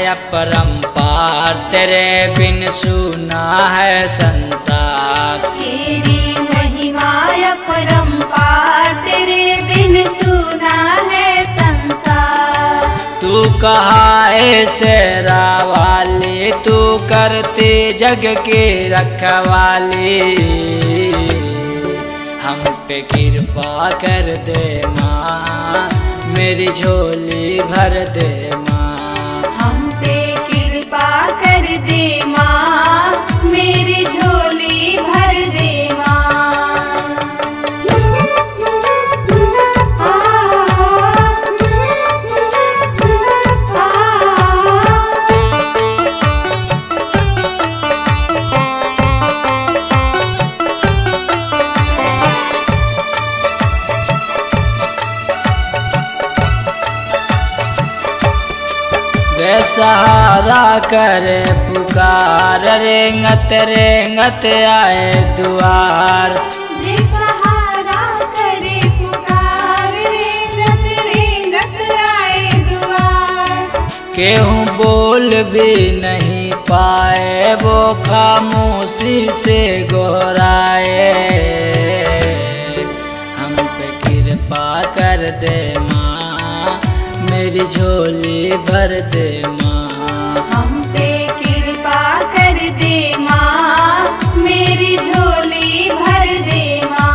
अपरंपार तेरे बिन सूना है संसार। तेरी महिमा अपरंपार तेरे बिन सूना है संसार। तू कहा है शेरा वाली, तू करती जग की रखवाली। हम पे कृपा कर दे माँ, मेरी झोली भर दे माँ। हम पे कृपा कर दे माँ, मेरी झोली भर दे माँ। सहारा करे पुकार, रेंगत रेंगत आए दुआर। सहारा करे पुकार, रेंगत रेंगत आए दुआर। केहू बोल भी नहीं पाए, वो खामोशी से गोहराए। हम पे कृपा कर दे माँ, मेरी झोली भर दे माँ। हम पे कृपा कर दे माँ, मेरी झोली भर दे माँ।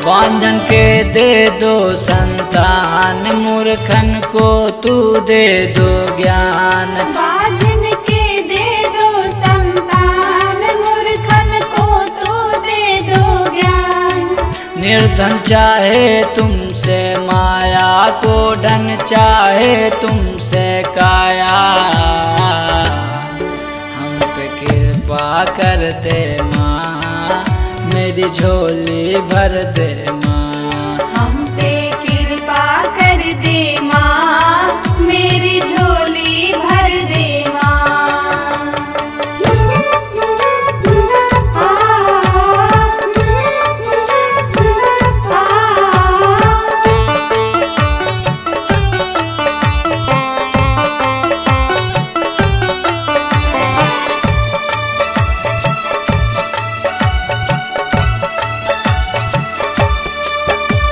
बांझन के दे दो संतान, मूर्खन को तू दे दो ज्ञान। बांझन के दे दो संतान, मूर्खन को तू दे दो ज्ञान। निर्धन चाहे तुमसे माया को, धन चाहे तुमसे काया। हम पे कृपा कर दे माँ, मेरी झोली भर दे माँ। हम पे कृपा कर दे माँ, मेरी झोली भर दे माँ।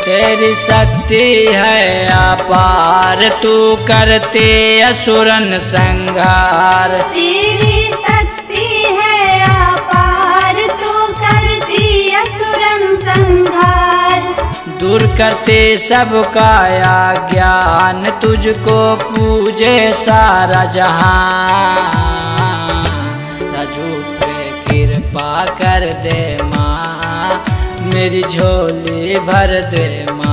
तेरी शक्ति है अपार, तू करते असुरन संहार। तेरी शक्ति है अपार, तू करती असुरन संहार। दूर करते सबका ज्ञान, तुझको पूजे सारा जहां। राजू पे कृपा कर दे माँ, मेरी झोली भर दे माँ।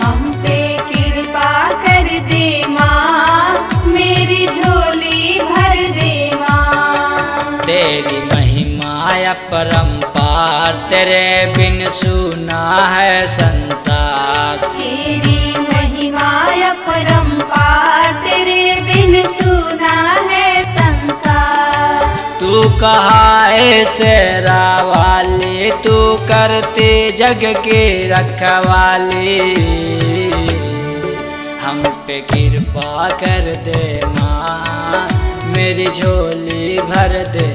हम पे कृपा कर दे माँ, मेरी झोली भर दे माँ। तेरी महिमा अपरंपार तेरे बिन सूना है संसार। तेरी महिमा अपरंपार तेरे बिन सूना है संसार। तू कहा है शेरा वाली, तू करती जग की रखवाली। हम पे कृपा कर दे माँ, मेरी झोली भर दे